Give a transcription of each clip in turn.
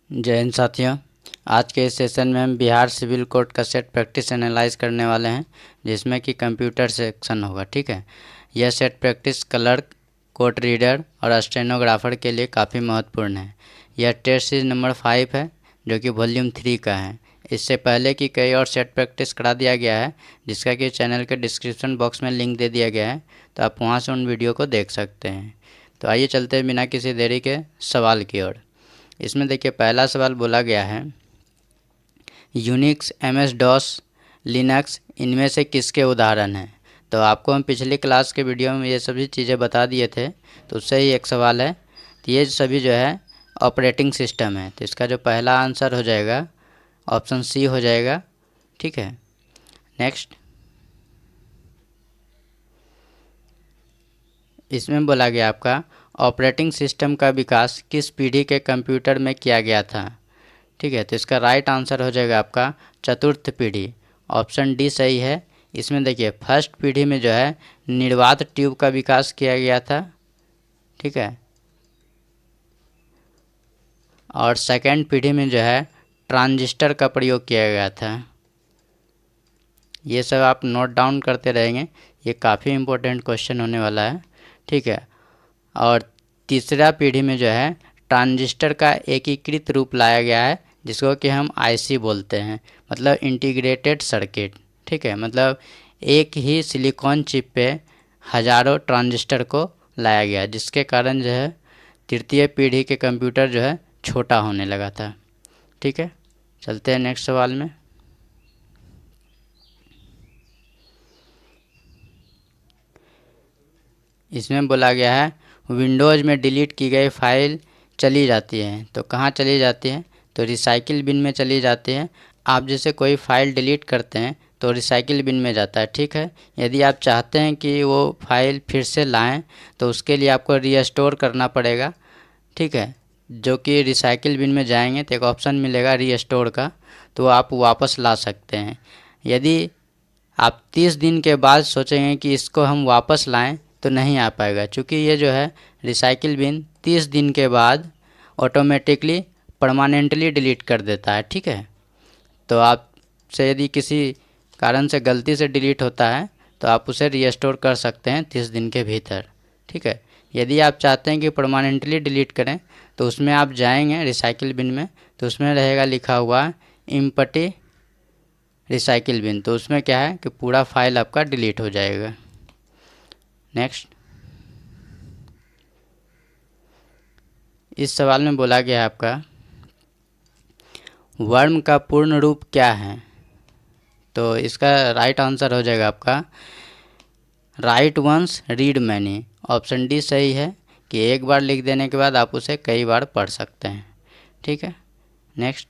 जय हिंद साथियों। आज के इस सेशन में हम बिहार सिविल कोड का सेट प्रैक्टिस एनालाइज करने वाले हैं, जिसमें कि कंप्यूटर सेक्शन होगा। ठीक है, यह set practice clerk, court reader और स्टेनोग्राफर के लिए काफ़ी महत्वपूर्ण है। यह टेस्ट सीरीज नंबर 5 है, जो कि वॉल्यूम 3 का है। इससे पहले की कई और सेट प्रैक्टिस करा दिया गया है, जिसका कि चैनल के डिस्क्रिप्शन बॉक्स में लिंक दे दिया गया है, तो आप वहाँ से उन वीडियो को देख सकते हैं। तो आइए चलते हैं बिना किसी देरी के सवाल की ओर। इसमें देखिए, पहला सवाल बोला गया है, यूनिक्स, MS डॉस, लिनक्स इनमें से किसके उदाहरण हैं। तो आपको हम पिछली क्लास के वीडियो में ये सभी चीज़ें बता दिए थे, तो उससे ही एक सवाल है। तो ये सभी जो है ऑपरेटिंग सिस्टम है, तो इसका जो पहला आंसर हो जाएगा ऑप्शन सी हो जाएगा। ठीक है, नेक्स्ट। इसमें बोला गया आपका, ऑपरेटिंग सिस्टम का विकास किस पीढ़ी के कंप्यूटर में किया गया था। ठीक है, तो इसका राइट आंसर हो जाएगा आपका चतुर्थ पीढ़ी, ऑप्शन डी सही है। इसमें देखिए, फर्स्ट पीढ़ी में जो है निर्वात ट्यूब का विकास किया गया था। ठीक है, और सेकेंड पीढ़ी में जो है ट्रांजिस्टर का प्रयोग किया गया था। ये सब आप नोट डाउन करते रहेंगे, ये काफ़ी इम्पोर्टेंट क्वेश्चन होने वाला है। ठीक है, और तीसरा पीढ़ी में जो है ट्रांजिस्टर का एकीकृत रूप लाया गया है, जिसको कि हम IC बोलते हैं, मतलब इंटीग्रेटेड सर्किट। ठीक है, मतलब एक ही सिलिकॉन चिप पे हज़ारों ट्रांजिस्टर को लाया गया, जिसके कारण जो है तृतीय पीढ़ी के कंप्यूटर जो है छोटा होने लगा था। ठीक है, चलते हैं नेक्स्ट सवाल में। इसमें बोला गया है, विंडोज़ में डिलीट की गई फाइल चली जाती है, तो कहाँ चली जाती है। तो रिसाइकिल बिन में चली जाती है। आप जैसे कोई फ़ाइल डिलीट करते हैं तो रिसाइकिल बिन में जाता है। ठीक है, यदि आप चाहते हैं कि वो फाइल फिर से लाएं, तो उसके लिए आपको रीस्टोर करना पड़ेगा। ठीक है, जो कि रिसाइकिल बिन में जाएंगे तो एक ऑप्शन मिलेगा रीस्टोर का, तो आप वापस ला सकते हैं। यदि आप 30 दिन के बाद सोचेंगे कि इसको हम वापस लाएं, तो नहीं आ पाएगा, क्योंकि ये जो है रिसाइकिल बिन 30 दिन के बाद ऑटोमेटिकली परमानेंटली डिलीट कर देता है। ठीक है, तो आपसे यदि किसी कारण से गलती से डिलीट होता है, तो आप उसे रीस्टोर कर सकते हैं 30 दिन के भीतर। ठीक है, यदि आप चाहते हैं कि परमानेंटली डिलीट करें, तो उसमें आप जाएंगे रिसाइकिल बिन में, तो उसमें रहेगा लिखा हुआ इम्पटी रिसाइकिल बिन, तो उसमें क्या है कि पूरा फाइल आपका डिलीट हो जाएगा। नेक्स्ट, इस सवाल में बोला गया है आपका, वर्म का पूर्ण रूप क्या है। तो इसका राइट आंसर हो जाएगा आपका right once read many, option D सही है, कि एक बार लिख देने के बाद आप उसे कई बार पढ़ सकते हैं। ठीक है, नेक्स्ट।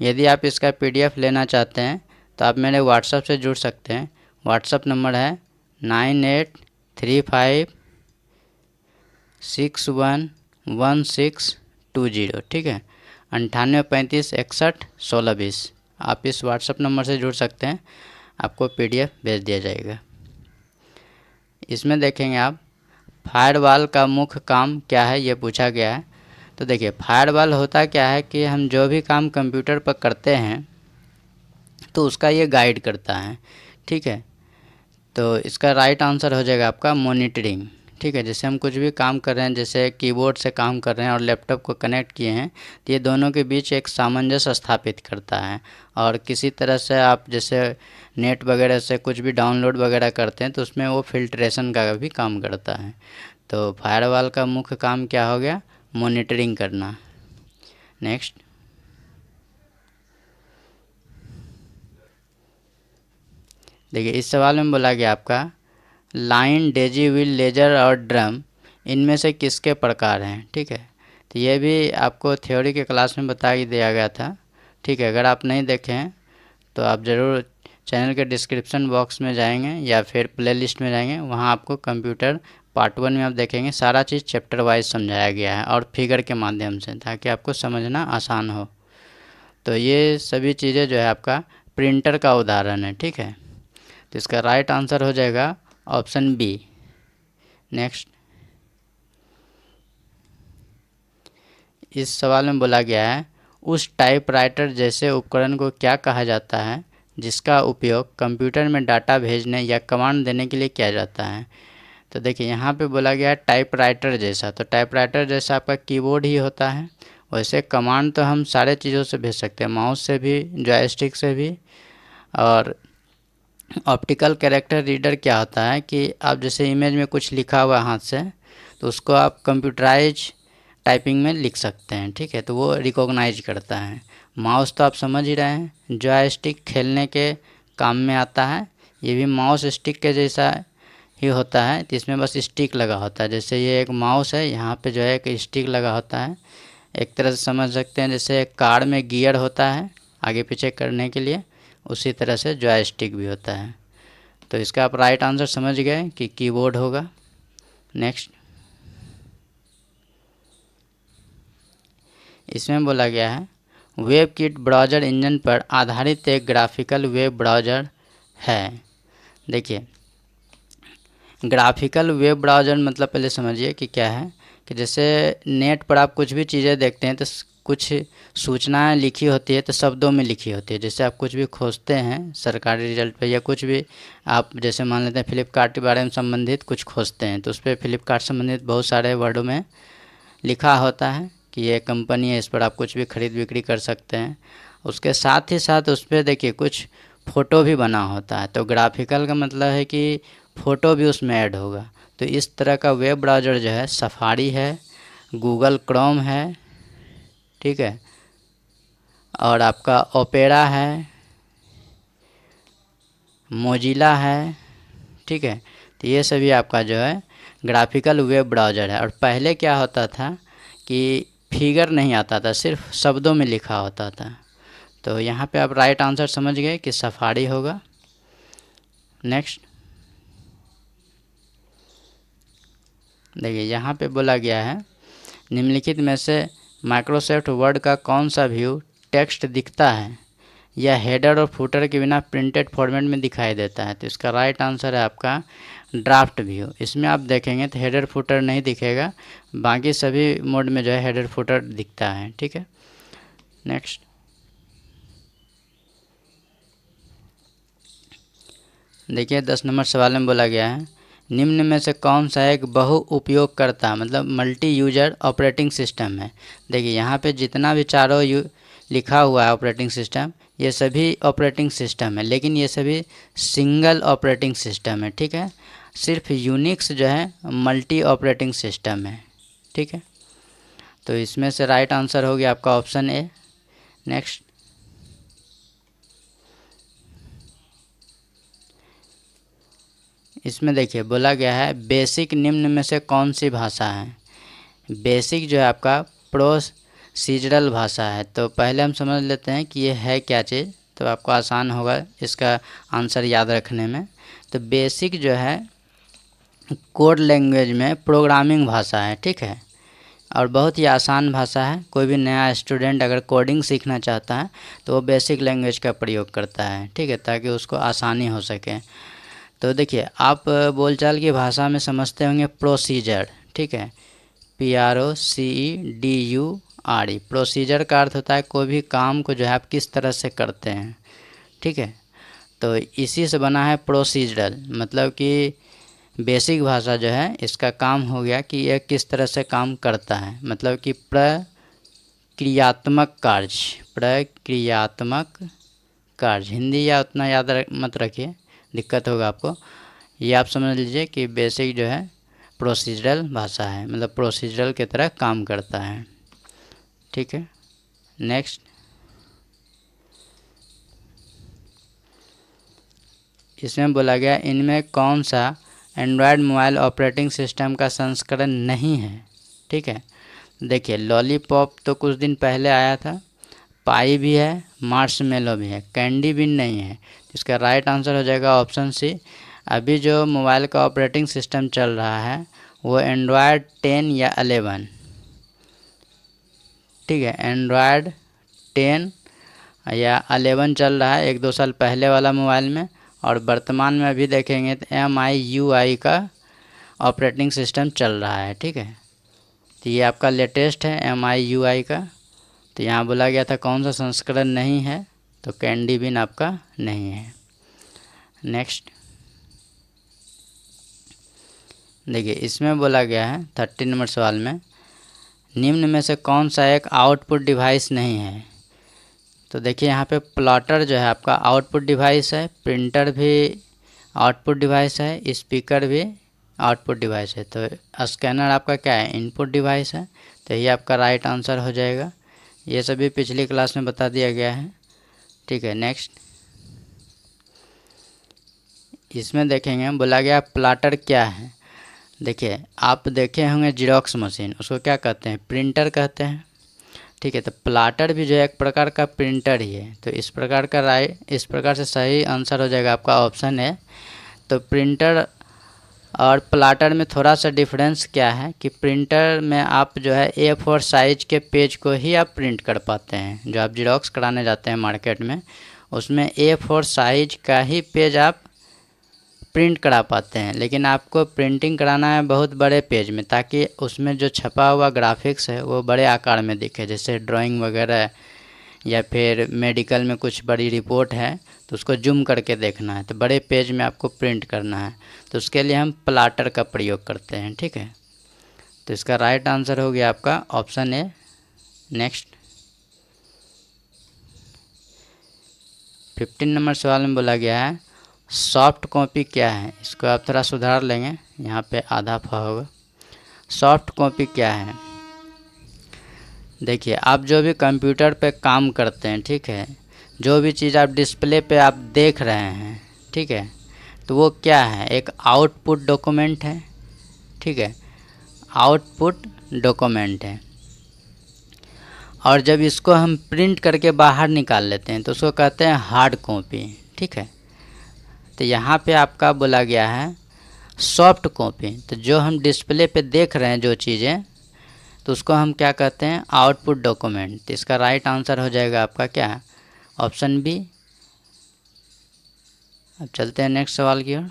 यदि आप इसका PDF लेना चाहते हैं, तो आप मेरे व्हाट्सएप से जुड़ सकते हैं। व्हाट्सएप नंबर है 9835611620। ठीक है, 9835611620। आप इस व्हाट्सएप नंबर से जुड़ सकते हैं, आपको PDF भेज दिया जाएगा। इसमें देखेंगे आप, फायरवॉल का मुख्य काम क्या है, ये पूछा गया है। तो देखिए, फायरवॉल होता क्या है कि हम जो भी काम कंप्यूटर पर करते हैं, तो उसका ये गाइड करता है। ठीक है, तो इसका राइट आंसर हो जाएगा आपका मॉनिटरिंग। ठीक है, जैसे हम कुछ भी काम कर रहे हैं, जैसे कीबोर्ड से काम कर रहे हैं और लैपटॉप को कनेक्ट किए हैं, तो ये दोनों के बीच एक सामंजस्य स्थापित करता है। और किसी तरह से आप जैसे नेट वगैरह से कुछ भी डाउनलोड वगैरह करते हैं, तो उसमें वो फिल्ट्रेशन का भी काम करता है। तो फायरवॉल का मुख्य काम क्या हो गया, मॉनिटरिंग करना। नेक्स्ट, देखिए, इस सवाल में बोला गया आपका, लाइन, डेजी व्हील, लेजर और ड्रम इनमें से किसके प्रकार हैं। ठीक है, तो ये भी आपको थ्योरी के क्लास में बता ही दिया गया था। ठीक है, अगर आप नहीं देखे हैं तो आप ज़रूर चैनल के डिस्क्रिप्शन बॉक्स में जाएंगे या फिर प्लेलिस्ट में जाएंगे, वहाँ आपको कंप्यूटर पार्ट 1 में आप देखेंगे, सारा चीज़ चैप्टर वाइज समझाया गया है और फिगर के माध्यम से, ताकि आपको समझना आसान हो। तो ये सभी चीज़ें जो है आपका प्रिंटर का उदाहरण है। ठीक है, तो इसका राइट आंसर हो जाएगा ऑप्शन बी। नेक्स्ट, इस सवाल में बोला गया है उस टाइपराइटर जैसे उपकरण को क्या कहा जाता है जिसका उपयोग कंप्यूटर में डाटा भेजने या कमांड देने के लिए किया जाता है। तो देखिए यहाँ पे बोला गया है टाइपराइटर जैसा, तो टाइपराइटर जैसा आपका कीबोर्ड ही होता है। वैसे कमांड तो हम सारे चीज़ों से भेज सकते हैं, माउस से भी, जॉयस्टिक से भी। और ऑप्टिकल कैरेक्टर रीडर क्या होता है कि आप जैसे इमेज में कुछ लिखा हुआ हाथ से, तो उसको आप कंप्यूटराइज टाइपिंग में लिख सकते हैं, ठीक है, तो वो रिकॉग्नाइज करता है। माउस तो आप समझ ही रहे हैं, जॉयस्टिक खेलने के काम में आता है, ये भी माउस स्टिक के जैसा ही होता है, तो इसमें बस स्टिक लगा होता है। जैसे ये एक माउस है, यहाँ पे जो है एक स्टिक लगा होता है, एक तरह से समझ सकते हैं जैसे कार में गियर होता है आगे पीछे करने के लिए, उसी तरह से जॉयस्टिक भी होता है। तो इसका आप राइट आंसर समझ गए कि कीबोर्ड होगा। नेक्स्ट, इसमें बोला गया है वेबकिट ब्राउज़र इंजन पर आधारित एक ग्राफिकल वेब ब्राउज़र है। देखिए ग्राफिकल वेब ब्राउज़र मतलब पहले समझिए कि क्या है, कि जैसे नेट पर आप कुछ भी चीज़ें देखते हैं तो कुछ सूचनाएं लिखी होती है तो शब्दों में लिखी होती है। जैसे आप कुछ भी खोजते हैं सरकारी रिजल्ट पे या कुछ भी, आप जैसे मान लेते हैं फ्लिपकार्ट के बारे में संबंधित कुछ खोजते हैं तो उस पर फ्लिपकार्ट संबंधित बहुत सारे वर्डों में लिखा होता है कि ये कंपनी है, इस पर आप कुछ भी खरीद बिक्री कर सकते हैं। उसके साथ ही साथ उस पर देखिए कुछ फ़ोटो भी बना होता है, तो ग्राफिकल का मतलब है कि फ़ोटो भी उसमें ऐड होगा। तो इस तरह का वेब ब्राउज़र जो है सफारी है, गूगल क्रोम है, ठीक है, और आपका ओपेरा है, मोजिला है, ठीक है। तो ये सभी आपका जो है ग्राफिकल वेब ब्राउज़र है। और पहले क्या होता था कि फिगर नहीं आता था, सिर्फ शब्दों में लिखा होता था। तो यहाँ पे आप राइट आंसर समझ गए कि सफारी होगा। नेक्स्ट, देखिए यहाँ पे बोला गया है निम्नलिखित में से माइक्रोसॉफ्ट वर्ड का कौन सा व्यू टेक्स्ट दिखता है या हेडर और फुटर के बिना प्रिंटेड फॉर्मेट में दिखाई देता है। तो इसका राइट आंसर है आपका ड्राफ्ट व्यू। इसमें आप देखेंगे तो हेडर फुटर नहीं दिखेगा, बाकी सभी मोड में जो है हेडर फुटर दिखता है, ठीक है। नेक्स्ट, देखिए 10 नंबर सवाल में बोला गया है निम्न में से कौन सा एक बहु उपयोगकर्ता मतलब मल्टी यूजर ऑपरेटिंग सिस्टम है। देखिए यहाँ पे जितना भी चारों लिखा हुआ है ऑपरेटिंग सिस्टम, ये सभी ऑपरेटिंग सिस्टम है, लेकिन ये सभी सिंगल ऑपरेटिंग सिस्टम है, ठीक है। सिर्फ यूनिक्स जो है मल्टी ऑपरेटिंग सिस्टम है, ठीक है। तो इसमें से राइट आंसर हो गया आपका ऑप्शन ए। नेक्स्ट, इसमें देखिए बोला गया है बेसिक निम्न में से कौन सी भाषा है। बेसिक जो है आपका प्रोसीजरल भाषा है। तो पहले हम समझ लेते हैं कि ये है क्या चीज़, तो आपको आसान होगा इसका आंसर याद रखने में। तो बेसिक जो है कोड लैंग्वेज में प्रोग्रामिंग भाषा है, ठीक है, और बहुत ही आसान भाषा है। कोई भी नया स्टूडेंट अगर कोडिंग सीखना चाहता है तो वो बेसिक लैंग्वेज का प्रयोग करता है, ठीक है, ताकि उसको आसानी हो सके। तो देखिए आप बोलचाल की भाषा में समझते होंगे प्रोसीजर, ठीक है, PROCEDURE। प्रोसीजर का अर्थ होता है कोई भी काम को जो है आप किस तरह से करते हैं, ठीक है। तो इसी से बना है प्रोसीजरल, मतलब कि बेसिक भाषा जो है इसका काम हो गया कि यह किस तरह से काम करता है, मतलब कि प्रक्रियात्मक कार्य। हिंदी या उतना याद मत रखिए, दिक्कत होगा आपको। ये आप समझ लीजिए कि बेसिक जो है प्रोसीजरल भाषा है, मतलब प्रोसीजरल की तरह काम करता है, ठीक है। नेक्स्ट, इसमें बोला गया इनमें कौन सा एंड्रॉयड मोबाइल ऑपरेटिंग सिस्टम का संस्करण नहीं है, ठीक है। देखिए लॉलीपॉप तो कुछ दिन पहले आया था, पाई भी है, मार्शमेलो भी है, कैंडी भी नहीं है। इसका राइट आंसर हो जाएगा ऑप्शन सी। अभी जो मोबाइल का ऑपरेटिंग सिस्टम चल रहा है वो एंड्रॉयड 10 या 11, ठीक है, एंड्रॉयड 10 या 11 चल रहा है 1-2 साल पहले वाला मोबाइल में। और वर्तमान में अभी देखेंगे तो MIUI का ऑपरेटिंग सिस्टम चल रहा है, ठीक है। तो ये आपका लेटेस्ट है MIUI का। तो यहाँ बोला गया था कौन सा संस्करण नहीं है, तो कैंडी बिन आपका नहीं है। नेक्स्ट देखिए, इसमें बोला गया है 30 नंबर सवाल में, निम्न में से कौन सा एक आउटपुट डिवाइस नहीं है। तो देखिए यहाँ पे प्लॉटर जो है आपका आउटपुट डिवाइस है, प्रिंटर भी आउटपुट डिवाइस है, स्पीकर भी आउटपुट डिवाइस है, तो स्कैनर आपका क्या है, इनपुट डिवाइस है। तो ये आपका राइट आंसर हो जाएगा। ये सभी पिछली क्लास में बता दिया गया है, ठीक है। नेक्स्ट इसमें देखेंगे, बोला गया प्लॉटर क्या है। देखिए आप देखे होंगे जीरोक्स मशीन, उसको क्या कहते हैं, प्रिंटर कहते हैं, ठीक है। तो प्लॉटर भी जो है एक प्रकार का प्रिंटर ही है। तो इस प्रकार का इस प्रकार से सही आंसर हो जाएगा आपका ऑप्शन है। तो प्रिंटर और प्लॉटर में थोड़ा सा डिफरेंस क्या है कि प्रिंटर में आप जो है A4 साइज के पेज को ही आप प्रिंट कर पाते हैं। जो आप जीरोक्स कराने जाते हैं मार्केट में, उसमें A4 साइज का ही पेज आप प्रिंट करा पाते हैं। लेकिन आपको प्रिंटिंग कराना है बहुत बड़े पेज में, ताकि उसमें जो छपा हुआ ग्राफिक्स है वो बड़े आकार में दिखे, जैसे ड्राइंग वगैरह या फिर मेडिकल में कुछ बड़ी रिपोर्ट है तो उसको जूम करके देखना है, तो बड़े पेज में आपको प्रिंट करना है, तो उसके लिए हम प्लॉटर का प्रयोग करते हैं, ठीक है। तो इसका राइट आंसर हो गया आपका ऑप्शन ए। नेक्स्ट 15 नंबर सवाल में बोला गया है सॉफ्ट कॉपी क्या है। इसको आप थोड़ा सुधार लेंगे, यहाँ पे आधा फ होगा। सॉफ्ट कॉपी क्या है। देखिए आप जो भी कंप्यूटर पे काम करते हैं, ठीक है, जो भी चीज़ आप डिस्प्ले पे आप देख रहे हैं, ठीक है, तो वो क्या है, एक आउटपुट डॉक्यूमेंट है, ठीक है, आउटपुट डॉक्यूमेंट है। और जब इसको हम प्रिंट करके बाहर निकाल लेते हैं तो उसको कहते हैं हार्ड कॉपी, ठीक है। तो यहाँ पे आपका बोला गया है सॉफ्ट कॉपी, तो जो हम डिस्प्ले पे देख रहे हैं जो चीज़ें, तो उसको हम क्या कहते हैं, आउटपुट डॉक्यूमेंट। तो इसका राइट आंसर हो जाएगा आपका क्या, ऑप्शन बी। अब चलते हैं नेक्स्ट सवाल की ओर।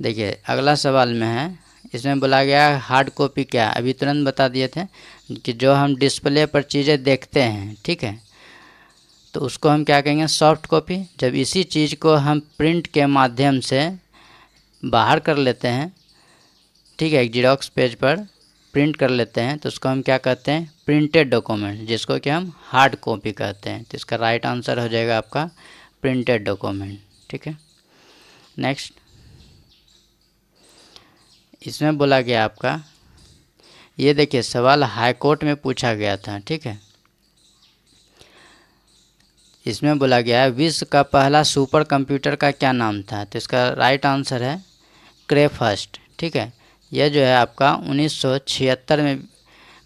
देखिए अगला सवाल में है, इसमें बोला गया हार्ड कॉपी क्या है। अभी तुरंत बता दिए थे कि जो हम डिस्प्ले पर चीज़ें देखते हैं, ठीक है, तो उसको हम क्या कहेंगे, सॉफ्ट कॉपी। जब इसी चीज़ को हम प्रिंट के माध्यम से बाहर कर लेते हैं, ठीक है, एक जीरोक्स पेज पर प्रिंट कर लेते हैं, तो उसको हम क्या कहते हैं, प्रिंटेड डॉक्यूमेंट, जिसको कि हम हार्ड कॉपी कहते हैं। तो इसका राइट आंसर हो जाएगा आपका प्रिंटेड डॉक्यूमेंट, ठीक है। नेक्स्ट इसमें बोला गया आपका, ये देखिए सवाल हाई कोर्ट में पूछा गया था, ठीक है। इसमें बोला गया है विश्व का पहला सुपर कंप्यूटर का क्या नाम था। तो इसका राइट आंसर है क्रेफर्स्ट, ठीक है। यह जो है आपका 1976 में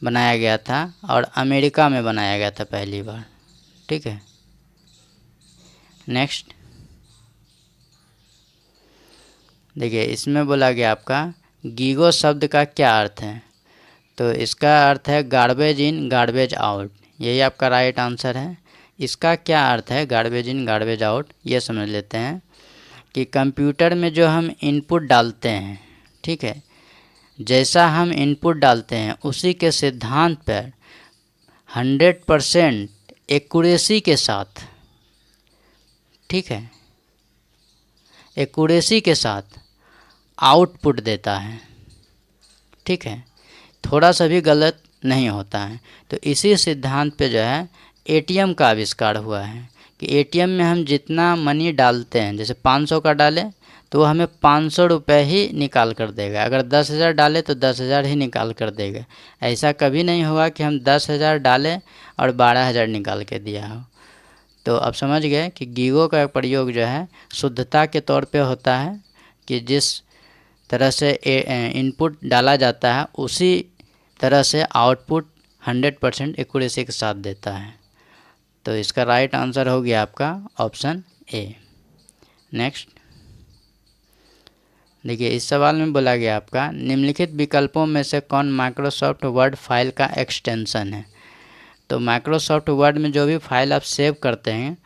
बनाया गया था और अमेरिका में बनाया गया था पहली बार, ठीक है। नेक्स्ट देखिए इसमें बोला गया आपका गीगो शब्द का क्या अर्थ है। तो इसका अर्थ है गार्बेज इन गार्बेज आउट, यही आपका राइट आंसर है। इसका क्या अर्थ है गार्बेज इन गार्बेज आउट, ये समझ लेते हैं कि कंप्यूटर में जो हम इनपुट डालते हैं, ठीक है, जैसा हम इनपुट डालते हैं उसी के सिद्धांत पर 100% एक्यूरेसी के साथ, ठीक है, एक्यूरेसी के साथ आउटपुट देता है, ठीक है, थोड़ा सा भी गलत नहीं होता है। तो इसी सिद्धांत पे जो है एटीएम का आविष्कार हुआ है कि एटीएम में हम जितना मनी डालते हैं, जैसे 500 का डालें तो वो हमें 500 रुपये ही निकाल कर देगा, अगर 10,000 डालें तो 10,000 ही निकाल कर देगा। ऐसा कभी नहीं होगा कि हम 10,000 डालें और 12,000 निकाल के दिया हो। तो अब समझ गए कि गीगो का प्रयोग जो है शुद्धता के तौर पे होता है कि जिस तरह से इनपुट डाला जाता है उसी तरह से आउटपुट 100% एक्यूरेसी के साथ देता है। तो इसका राइट आंसर हो गया आपका ऑप्शन ए। नेक्स्ट देखिए इस सवाल में बोला गया आपका निम्नलिखित विकल्पों में से कौन माइक्रोसॉफ्ट वर्ड फाइल का एक्सटेंशन है। तो माइक्रोसॉफ्ट वर्ड में जो भी फाइल आप सेव करते हैं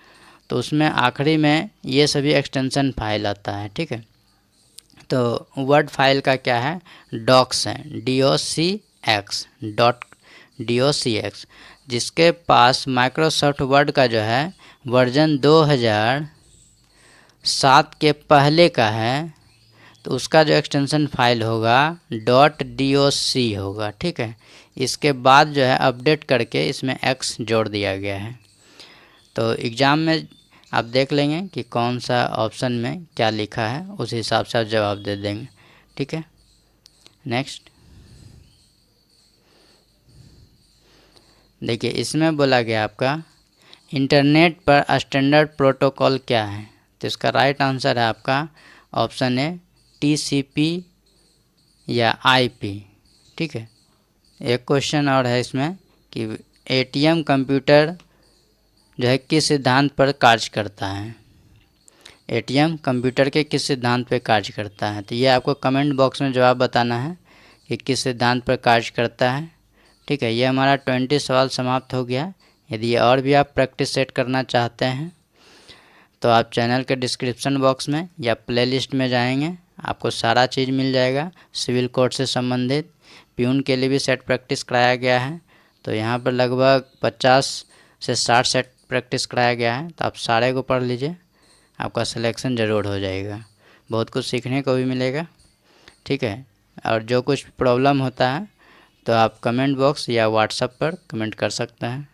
तो उसमें आखिरी में ये सभी एक्सटेंशन फाइल आता है, ठीक है। तो वर्ड फाइल का क्या है, डॉक्स है, docx, जिसके पास माइक्रोसॉफ्ट वर्ड का जो है वर्जन 2007 के पहले का है, तो उसका जो एक्सटेंशन फाइल होगा .doc होगा, ठीक है। इसके बाद जो है अपडेट करके इसमें x जोड़ दिया गया है। तो एग्ज़ाम में आप देख लेंगे कि कौन सा ऑप्शन में क्या लिखा है, उस हिसाब से आप जवाब दे देंगे, ठीक है। नेक्स्ट देखिए, इसमें बोला गया आपका इंटरनेट पर स्टैंडर्ड प्रोटोकॉल क्या है, तो इसका राइट आंसर है आपका ऑप्शन है TCP या IP, ठीक है। एक क्वेश्चन और है इसमें कि ATM कंप्यूटर जो है किस सिद्धांत पर कार्य करता है, ATM कंप्यूटर के किस सिद्धांत पर कार्य करता है, तो ये आपको कमेंट बॉक्स में जवाब बताना है कि किस सिद्धांत पर कार्य करता है, ठीक है। ये हमारा 20 सवाल समाप्त हो गया। यदि और भी आप प्रैक्टिस सेट करना चाहते हैं तो आप चैनल के डिस्क्रिप्शन बॉक्स में या प्लेलिस्ट में जाएंगे, आपको सारा चीज़ मिल जाएगा। सिविल कोड से संबंधित प्यून के लिए भी सेट प्रैक्टिस कराया गया है, तो यहाँ पर लगभग 50 से 60 सेट प्रैक्टिस कराया गया है, तो आप सारे को पढ़ लीजिए, आपका सिलेक्शन ज़रूर हो जाएगा। बहुत कुछ सीखने को भी मिलेगा, ठीक है। और जो कुछ प्रॉब्लम होता है तो आप कमेंट बॉक्स या व्हाट्सएप पर कमेंट कर सकते हैं।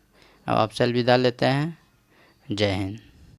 अब आपसे अलविदा लेते हैं। जय हिंद।